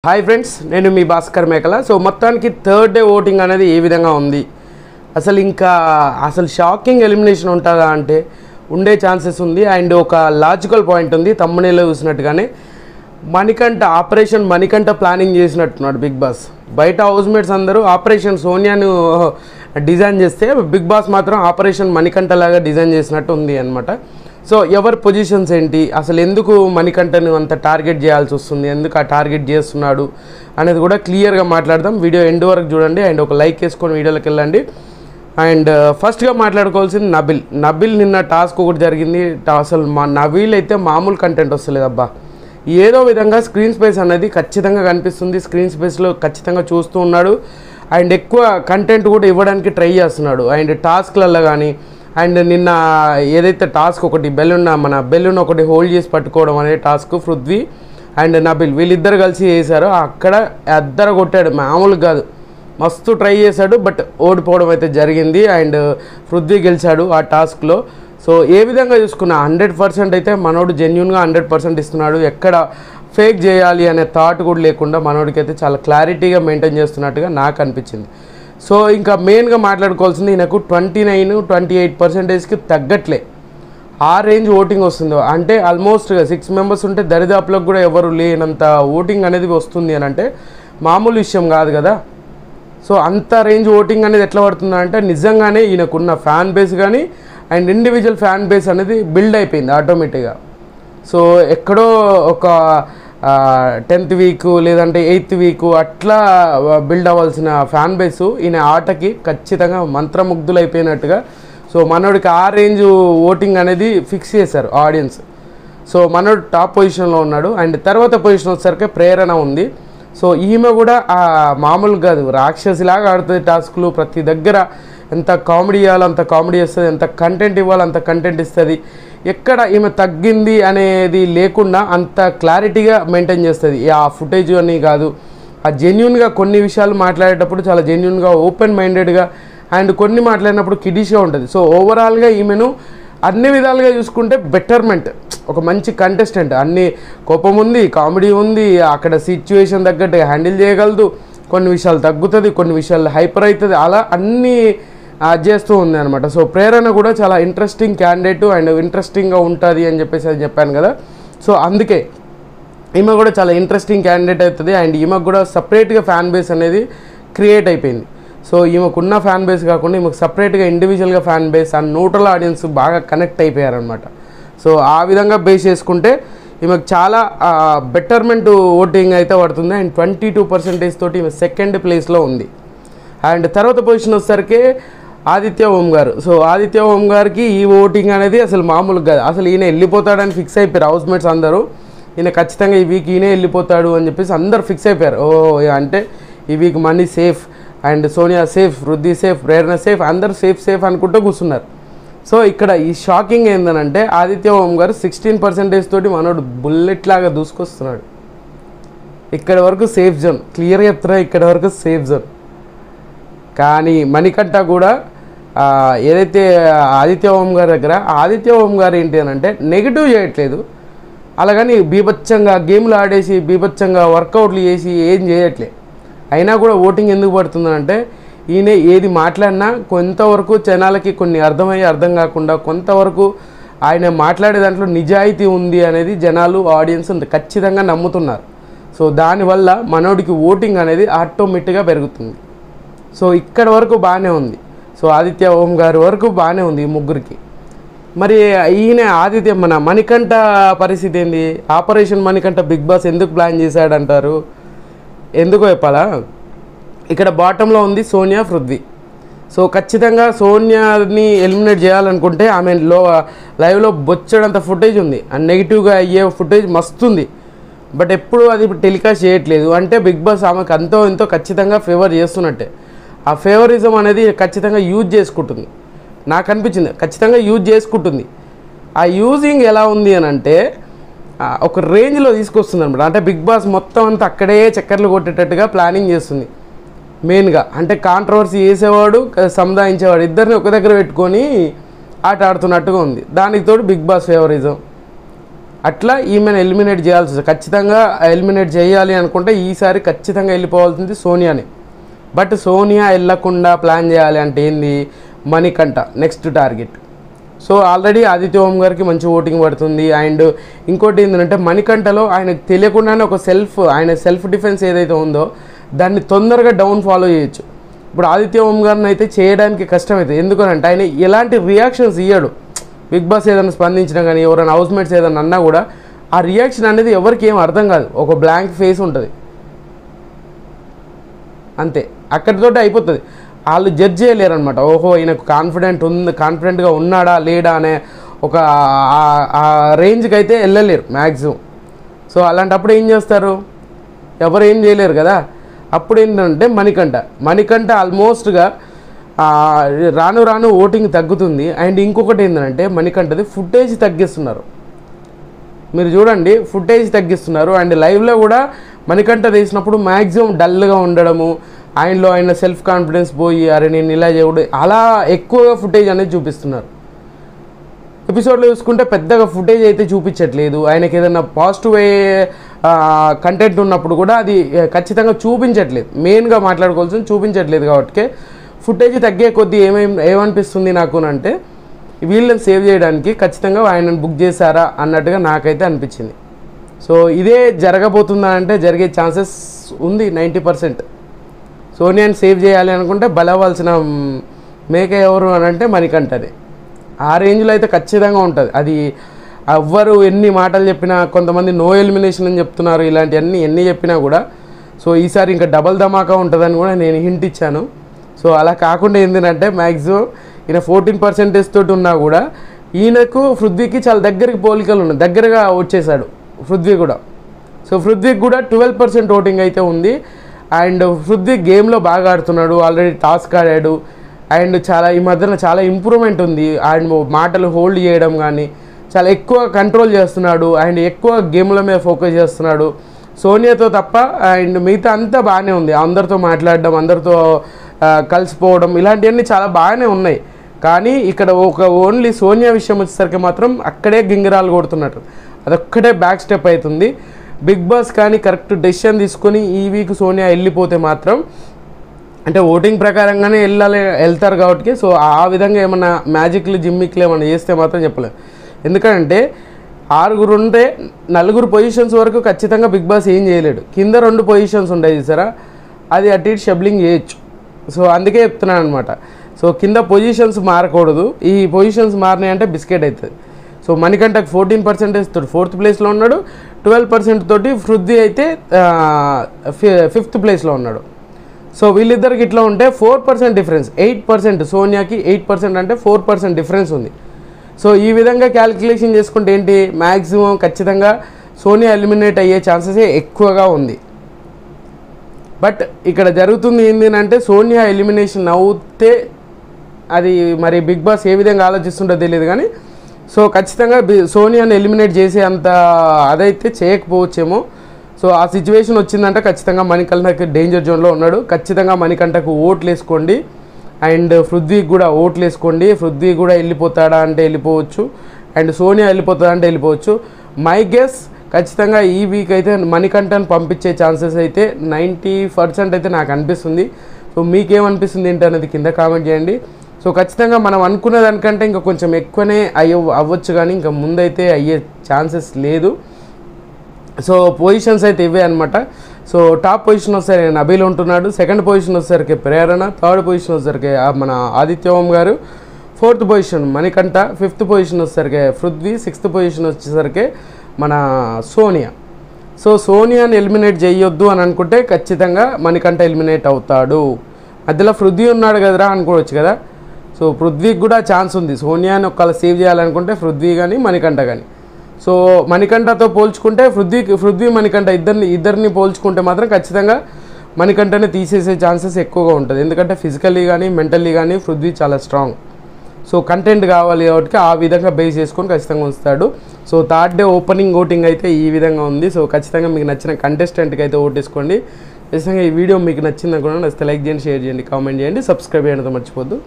Hi friends, నేను మీ భాస్కర్ మేకల. So మొత్తానికి థర్డ్ డే ఓటింగ్ అనేది ఏ విధంగా ఉంది, అసలు షాకింగ్ ఎలిమినేషన్ ఉంటుందా అంటే ఉండే ఛాన్సెస్ ఉంది. అండ్ ఒక లాజికల్ పాయింట్ ఉంది, తమ్మునేలో చూసినట్టుగానే ఆపరేషన్ మణికంఠ ప్లానింగ్ చేసినట్టున్నాడు బిగ్ బాస్. బయట హౌస్మేట్స్ అందరూ ఆపరేషన్ సోనియాను డిజైన్ చేస్తే బిగ్ బాస్ మాత్రం ఆపరేషన్ మణికంఠ లాగా డిజైన్ చేసినట్టు ఉంది అనమాట. సో ఎవరి పొజిషన్స్ ఏంటి, అసలు ఎందుకు మణికంఠను అంత టార్గెట్ చేయాల్సి వస్తుంది, ఎందుకు ఆ టార్గెట్ చేస్తున్నాడు అనేది కూడా క్లియర్గా మాట్లాడదాం. వీడియో ఎండ్ వరకు చూడండి అండ్ ఒక లైక్ వేసుకొని వీడియోలోకి వెళ్ళండి. అండ్ ఫస్ట్గా మాట్లాడుకోవాల్సింది నబిల్ నిన్న టాస్క్ ఒకటి జరిగింది. అసలు నబిల్ అయితే మామూలు కంటెంట్ వస్తలేదు అబ్బా. ఏదో విధంగా స్క్రీన్ స్పేస్ అనేది ఖచ్చితంగా కనిపిస్తుంది, స్క్రీన్ స్పేస్లో ఖచ్చితంగా చూస్తూ ఉన్నాడు. అండ్ ఎక్కువ కంటెంట్ కూడా ఇవ్వడానికి ట్రై చేస్తున్నాడు. అండ్ టాస్క్లలో కానీ అండ్ నిన్న ఏదైతే టాస్క్ ఒకటి బెలూన్ ఒకటి హోల్డ్ చేసి పట్టుకోవడం అనే టాస్క్ పృథ్వీ అండ్ నబిల్ వీళ్ళిద్దరు కలిసి చేశారు. అక్కడ అద్దర కొట్టాడు, మామూలు కాదు, మస్తు ట్రై చేశాడు. బట్ ఓడిపోవడం అయితే జరిగింది అండ్ పృథ్వీ గెలిచాడు ఆ టాస్క్లో. సో ఏ విధంగా చూసుకున్నా 100% అయితే మనోడు జెన్యున్గా 100% ఇస్తున్నాడు. ఎక్కడ ఫేక్ చేయాలి అనే థాట్ కూడా లేకుండా మనోడికి అయితే చాలా క్లారిటీగా మెయింటైన్ చేస్తున్నట్టుగా నాకు అనిపించింది. సో ఇంకా మెయిన్గా మాట్లాడుకోవాల్సింది, ఈయనకు 29-28%కి తగ్గట్లే ఆ రేంజ్ ఓటింగ్ వస్తుందో, అంటే ఆల్మోస్ట్గా 6 మెంబర్స్ ఉంటే దరిదాపులకు కూడా ఎవరు లేనంత ఓటింగ్ అనేది వస్తుంది అని అంటే మామూలు విషయం కాదు కదా. సో అంత రేంజ్ ఓటింగ్ అనేది ఎట్లా పడుతుందంటే నిజంగానే ఈయనకున్న ఫ్యాన్ బేస్ కానీ అండ్ ఇండివిజువల్ ఫ్యాన్ బేస్ అనేది బిల్డ్ అయిపోయింది ఆటోమేటిక్గా. సో ఎక్కడో ఒక 10th వీక్ లేదంటే 8th వీక్ అట్లా బిల్డ్ అవ్వాల్సిన ఫ్యాన్ బేసు ఈయన ఆటకి ఖచ్చితంగా మంత్రముగ్ధులు అయిపోయినట్టుగా. సో మనోడికి ఆ రేంజ్ ఓటింగ్ అనేది ఫిక్స్ చేశారు ఆడియన్స్. సో మనోడు టాప్ పొజిషన్లో ఉన్నాడు. అండ్ తర్వాత పొజిషన్ వచ్చేసరికి ప్రేరణ ఉంది. సో ఈమె కూడా మామూలు కాదు, రాక్షసిలాగా ఆడుతుంది టాస్క్లు. ప్రతి దగ్గర ఎంత కామెడీ ఇవ్వాలో అంత కామెడీ ఇస్తుంది, ఎంత కంటెంట్ ఇవ్వాలో అంత కంటెంట్ ఇస్తుంది. ఎక్కడ ఈమె తగ్గింది అనేది లేకుండా అంత క్లారిటీగా మెయింటైన్ చేస్తుంది. ఆ ఫుటేజ్ అని కాదు, ఆ జెన్యున్గా కొన్ని విషయాలు మాట్లాడేటప్పుడు చాలా జెన్యున్గా ఓపెన్ మైండెడ్గా అండ్ కొన్ని మాట్లాడినప్పుడు కిడిష్గా ఉంటుంది. సో ఓవరాల్గా ఈమెను అన్ని విధాలుగా చూసుకుంటే బెటర్మెంట్, ఒక మంచి కంటెస్టెంట్. అన్ని కోపం ఉంది, కామెడీ ఉంది, అక్కడ సిచ్యువేషన్ తగ్గట్టు హ్యాండిల్ చేయగలదు, కొన్ని విషయాలు తగ్గుతుంది, కొన్ని విషయాలు హైపర్ అవుతుంది, అలా అన్నీ చేస్తూ ఉంది అనమాట. సో ప్రేరణ కూడా చాలా ఇంట్రెస్టింగ్ క్యాండిడేట్ అండ్ ఇంట్రెస్టింగ్గా ఉంటుంది అని చెప్పాను కదా. సో అందుకే ఈమె కూడా చాలా ఇంట్రెస్టింగ్ క్యాండిడేట్ అవుతుంది. అండ్ ఈమెకు కూడా సపరేట్గా ఫ్యాన్ బేస్ అనేది క్రియేట్ అయిపోయింది. సో ఈమెకున్న ఫ్యాన్ బేస్ కాకుండా ఈమెకు సపరేట్గా ఇండివిజువల్గా fan base and neutral audience బాగా కనెక్ట్ అయిపోయారనమాట. సో ఆ విధంగా బేస్ చేసుకుంటే ఈమెకు చాలా బెటర్మెంట్ ఓటింగ్ అయితే పడుతుంది. అండ్ 22% తోటి ఈమె సెకండ్ ప్లేస్లో ఉంది. అండ్ తర్వాత పొజిషన్ వచ్చేసరికి ఆదిత్య ఓం గారు. సో ఆదిత్య ఓం గారికి ఈ ఓటింగ్ అనేది అసలు మామూలుగా కాదు. అసలు ఈయన వెళ్ళిపోతాడని ఫిక్స్ అయిపోయారు హౌస్మేట్స్ అందరూ. ఈయన ఖచ్చితంగా ఈ వీక్ ఈయనే వెళ్ళిపోతాడు అని చెప్పేసి అందరు ఫిక్స్ అయిపోయారు. అంటే ఈ week money safe and Sonia safe, Prithvi safe, Prerana safe, అందరు సేఫ్ అనుకుంటూ కూర్చున్నారు. సో ఇక్కడ ఈ షాకింగ్ ఏంటంటే ఆదిత్య ఓం గారు 16% తోటి మనోడు బుల్లెట్ లాగా దూసుకొస్తున్నాడు. ఇక్కడ వరకు సేఫ్ జోన్, క్లియర్గా చెప్తున్నా, ఇక్కడ వరకు సేఫ్ జోన్. కానీ మణికంఠ కూడా ఏదైతే ఆదిత్య ఓం గారి దగ్గర ఆదిత్య ఓం గారు ఏంటి అని అంటే నెగిటివ్ చేయట్లేదు, అలాగని బీభత్సంగా గేమ్లు ఆడేసి బీభత్సంగా వర్కౌట్లు చేసి ఏం చేయట్లే. అయినా కూడా ఓటింగ్ ఎందుకు పడుతుందంటే ఈయన ఏది మాట్లాడినా కొంతవరకు జనాలకి కొన్ని అర్థం కాకుండా కొంతవరకు ఆయన మాట్లాడే దాంట్లో నిజాయితీ ఉంది అనేది జనాలు ఆడియన్స్ ఖచ్చితంగా నమ్ముతున్నారు. సో దానివల్ల మనోడికి ఓటింగ్ అనేది ఆటోమేటిక్గా పెరుగుతుంది. సో ఇక్కడ వరకు బాగానే ఉంది. సో ఆదిత్య ఓం గారి వరకు బాగానే ఉంది ఈ ముగ్గురికి. మరి ఈయన మణికంఠ పరిస్థితి ఏంది? ఆపరేషన్ మణికంఠ బిగ్ బాస్ ఎందుకు ప్లాన్ చేశాడంటారు? ఎందుకో చెప్పాలా? ఇక్కడ బాటంలో ఉంది సోనియా, పృథ్వీ. సో ఖచ్చితంగా సోనియాని ఎలిమినేట్ చేయాలనుకుంటే ఆమె లైవ్లో బొచ్చడంత ఫుటేజ్ ఉంది, అండ్ నెగిటివ్గా అయ్యే ఫుటేజ్ మస్తుంది. బట్ ఎప్పుడు అది టెలికాస్ట్ చేయట్లేదు. అంటే బిగ్ బాస్ ఆమెకు ఎంతో ఖచ్చితంగా ఫేవర్ చేస్తున్నట్టే. ఆ ఫేవరిజం అనేది ఖచ్చితంగా యూజ్ చేసుకుంటుంది, నాకు అనిపించింది. ఖచ్చితంగా యూజ్ చేసుకుంటుంది. ఆ యూజింగ్ ఎలా ఉంది అని అంటే ఒక రేంజ్లో తీసుకొస్తుంది అనమాట. అంటే బిగ్ బాస్ మొత్తం అంతా అక్కడే చక్కర్లు కొట్టేటట్టుగా ప్లానింగ్ చేస్తుంది మెయిన్గా. అంటే కాంట్రవర్సీ చేసేవాడు, సముదాయించేవాడు ఇద్దరిని ఒక దగ్గర పెట్టుకొని ఆట ఆడుతున్నట్టుగా ఉంది. దానికి తోడు బిగ్ బాస్ ఫేవరిజం. అట్లా ఈమెను ఎలిమినేట్ చేయాల్సి వస్తుంది. ఖచ్చితంగా ఎలిమినేట్ చేయాలి అనుకుంటే ఈసారి ఖచ్చితంగా వెళ్ళిపోవాల్సింది సోనియాని. బట్ సోనియా వెళ్ళకుండా ప్లాన్ చేయాలి అంటే ఏంది, Manikanta next target. So already Aditya Om గారికి మంచి ఓటింగ్ పడుతుంది. అండ్ ఇంకోటి ఏంటంటే మణికంఠలో ఆయనకు తెలియకుండానే ఒక ఆయన సెల్ఫ్ డిఫెన్స్ ఏదైతే ఉందో దాన్ని తొందరగా డౌన్ ఫాలో చేయొచ్చు. ఇప్పుడు ఆదిత్య ఓం గారిని అయితే చేయడానికి కష్టమవుతుంది. ఎందుకనంటే ఆయన ఎలాంటి రియాక్షన్స్ ఇయ్యడు. బిగ్ బాస్ ఏదైనా స్పందించినా కానీ ఎవరైనా హౌస్మేట్స్ ఏదైనా అన్నా కూడా ఆ రియాక్షన్ అనేది ఎవరికి ఏం అర్థం కాదు, ఒక బ్లాంక్ ఫేస్ ఉంటుంది అంతే, అక్కడితోటి అయిపోతుంది. వాళ్ళు జడ్జ్ చేయలేరు అనమాట. ఓహో ఈయనకు కాన్ఫిడెంట్గా ఉన్నాడా లేడా అనే ఒక ఆ రేంజ్కి అయితే వెళ్ళలేరు మ్యాక్సిమం. సో అలాంటప్పుడు ఏం చేస్తారు, ఎవరు ఏం చేయలేరు కదా. అప్పుడు ఏంటంటే మణికంఠ ఆల్మోస్ట్గా రాను రాను ఓటింగ్ తగ్గుతుంది. అండ్ ఇంకొకటి ఏంటంటే మణికంఠది ఫుటేజ్ తగ్గిస్తున్నారు. మీరు చూడండి ఫుటేజ్ తగ్గిస్తున్నారు. అండ్ లైవ్లో కూడా మణికంఠ తీసినప్పుడు మ్యాక్సిమం డల్గా ఉండడము, ఆయన సెల్ఫ్ కాన్ఫిడెన్స్ పోయి అరే నేను ఇలా చేయకూడదు అలా ఎక్కువగా ఫుటేజ్ అనేది చూపిస్తున్నారు. ఎపిసోడ్లో చూసుకుంటే పెద్దగా ఫుటేజ్ అయితే చూపించట్లేదు. ఆయనకి ఏదైనా పాజిటివ్ కంటెంట్ ఉన్నప్పుడు కూడా అది ఖచ్చితంగా చూపించట్లేదు. మెయిన్గా మాట్లాడుకోవాల్సింది చూపించట్లేదు. కాబట్టి ఫుటేజ్ తగ్గే కొద్దీ ఏమనిపిస్తుంది నాకు అంటే వీళ్ళని సేవ్ చేయడానికి ఖచ్చితంగా ఆయనను బుక్ చేశారా అన్నట్టుగా నాకైతే అనిపించింది. సో ఇదే జరగబోతుందా అంటే జరిగే ఛాన్సెస్ ఉంది 90%. సోనియాని సేవ్ చేయాలి అనుకుంటే బలవాల్సిన మేక ఎవరు అని అంటే మణికంఠనే. ఆ రేంజ్లో అయితే ఖచ్చితంగా ఉంటుంది. అది ఎవ్వరు ఎన్ని మాటలు చెప్పినా, కొంతమంది నో ఎలిమినేషన్ అని చెప్తున్నారు, ఇలాంటివన్నీ ఎన్ని చెప్పినా కూడా సో ఈసారి ఇంకా డబల్ ధమాకా ఉంటుందని కూడా నేను హింట్ ఇచ్చాను. సో అలా కాకుండా ఏంటంటే మ్యాక్సిమం ఈయన 14% తోటి ఉన్నా కూడా ఈయనకు పృథ్వీకి చాలా దగ్గరికి పోలికలు ఉన్నాయి, దగ్గరగా వచ్చేసాడు పృథ్వీ కూడా. సో పృథ్వీకి కూడా 12% ఓటింగ్ అయితే ఉంది. అండ్ పృథ్వీ గేమ్లో బాగా ఆడుతున్నాడు, ఆల్రెడీ టాస్క్ ఆడాడు. అండ్ ఈ మధ్యన చాలా ఇంప్రూవ్మెంట్ ఉంది. అండ్ మాటలు హోల్డ్ చేయడం కానీ చాలా ఎక్కువ కంట్రోల్ చేస్తున్నాడు. అండ్ ఎక్కువ గేమ్ల మీద ఫోకస్ చేస్తున్నాడు సోనియాతో తప్ప. అండ్ మిగతా అంతా బాగానే ఉంది, అందరితో మాట్లాడడం, అందరితో కలిసిపోవడం, ఇలాంటివన్నీ చాలా బాగానే ఉన్నాయి. కానీ ఇక్కడ ఓన్లీ సోనియా విషయం వచ్చేసరికి మాత్రం అక్కడే గింగిరాలు కొడుతున్నట్టు, అదొక్కటే బ్యాక్ స్టెప్ అవుతుంది. బిగ్ బాస్ కానీ కరెక్ట్ డెసిషన్ తీసుకొని ఈ వీక్ సోనియా వెళ్ళిపోతే మాత్రం, అంటే ఓటింగ్ ప్రకారంగానే వెళ్తారు కాబట్టి సో ఆ విధంగా ఏమన్నా మ్యాజిక్లు జిమ్మిక్లు ఏమన్నా చేస్తే మాత్రం చెప్పలేదు. ఎందుకంటే 6 ఉంటే 4 పొజిషన్స్ వరకు ఖచ్చితంగా బిగ్ బాస్ ఏం చేయలేడు. కింద 2 పొజిషన్స్ ఉంటాయి చూసారా, అది అటు ఇటు షబ్లింగ్ చేయొచ్చు. సో అందుకే చెప్తున్నాను అనమాట. సో కింద పొజిషన్స్ మారకూడదు, ఈ పొజిషన్స్ మారినాయి అంటే బిస్కెట్ అవుతుంది. సో మణికంఠకు 14% తోటి 4th ప్లేస్లో ఉన్నాడు, 12% తోటి పృథ్వీ అయితే 5th ప్లేస్లో ఉన్నాడు. సో వీళ్ళిద్దరికి ఇట్లా ఉంటే 4% డిఫరెన్స్, 8%, సోనియాకి 8% అంటే 4% డిఫరెన్స్ ఉంది. సో ఈ విధంగా క్యాలిక్యులేషన్ చేసుకుంటే ఏంటి, మ్యాక్సిమం ఖచ్చితంగా సోనియా ఎలిమినేట్ అయ్యే ఛాన్సెసే ఎక్కువగా ఉంది. బట్ ఇక్కడ జరుగుతుంది ఏంటి అంటే సోనియా ఎలిమినేషన్ అవుతే అది మరి బిగ్ బాస్ ఏ విధంగా ఆలోచిస్తుంటో తెలియదు కానీ సో ఖచ్చితంగా సోనియాని ఎలిమినేట్ చేసే అంత అదైతే చేయకపోవచ్చేమో. సో ఆ సిచ్యువేషన్ వచ్చిందంటే ఖచ్చితంగా మణికంఠకి డేంజర్ జోన్లో ఉన్నాడు. ఖచ్చితంగా మణికంఠకు ఓట్లు వేసుకోండి. అండ్ పృథ్వీకి కూడా ఓట్లు వేసుకోండి. పృథ్వీ కూడా వెళ్ళిపోతాడా అంటే వెళ్ళిపోవచ్చు, అండ్ సోనియా వెళ్ళిపోతాడా అంటే వెళ్ళిపోవచ్చు. మై గెస్ ఖచ్చితంగా ఈ వీక్ అయితే మణికంఠను పంపించే ఛాన్సెస్ అయితే 90% అయితే నాకు అనిపిస్తుంది. సో మీకేమనిపిస్తుంది ఏంటి అనేది కింద కామెంట్ చేయండి. సో ఖచ్చితంగా మనం అనుకున్న దానికంటే ఇంకా కొంచెం ఎక్కువనే అవ్వచ్చు కానీ ఇంకా ముందైతే అయ్యే ఛాన్సెస్ లేదు. సో పొజిషన్స్ అయితే ఇవే అనమాట. సో టాప్ పొజిషన్ వచ్చేసరికి నబీల్ ఉంటున్నాడు, 2nd పొజిషన్ వచ్చేసరికి ప్రేరణ, 3rd పొజిషన్ వచ్చేసరికి మన ఆదిత్య ఓం గారు, 4th position Manikanta, 5th position వచ్చేసరికి పృథ్వీ, 6th పొజిషన్ వచ్చేసరికి మన సోనియా. సో సోనియాని ఎలిమినేట్ చేయొద్దు అని అనుకుంటే ఖచ్చితంగా మణికంఠ ఎలిమినేట్ అవుతాడు. మధ్యలో పృథ్వీ ఉన్నాడు కదరా అనుకోవచ్చు కదా. సో పృథ్వీకి కూడా ఛాన్స్ ఉంది. సోనియాని ఒకవేళ సేవ్ చేయాలనుకుంటే పృథ్వీ కానీ మణికంఠ కానీ. సో మణికంఠతో పోల్చుకుంటే పృథ్వీ మణికంఠ ఇద్దరిని పోల్చుకుంటే మాత్రం ఖచ్చితంగా మణికంఠనే తీసేసే ఛాన్సెస్ ఎక్కువగా ఉంటుంది. ఎందుకంటే ఫిజికల్లీ కానీ మెంటల్లీ కానీ పృథ్వీ చాలా స్ట్రాంగ్. సో కంటెంట్ కావాలి కాబట్టి ఆ విధంగా బేస్ చేసుకొని ఖచ్చితంగా ఉంచుతాడు. So 3rd day opening voting అయితే ఈ విధంగా ఉంది. సో ఖచ్చితంగా మీకు నచ్చిన కంటెస్టెంట్కి అయితే ఓటేసుకోండి. ఖచ్చితంగా ఈ వీడియో మీకు నచ్చింది అనుకున్నాను. నచ్చితే లైక్ చేయండి, షేర్ చేయండి, కామెంట్ చేయండి, సబ్స్క్రైబ్ చేయడంతో మర్చిపోద్దు.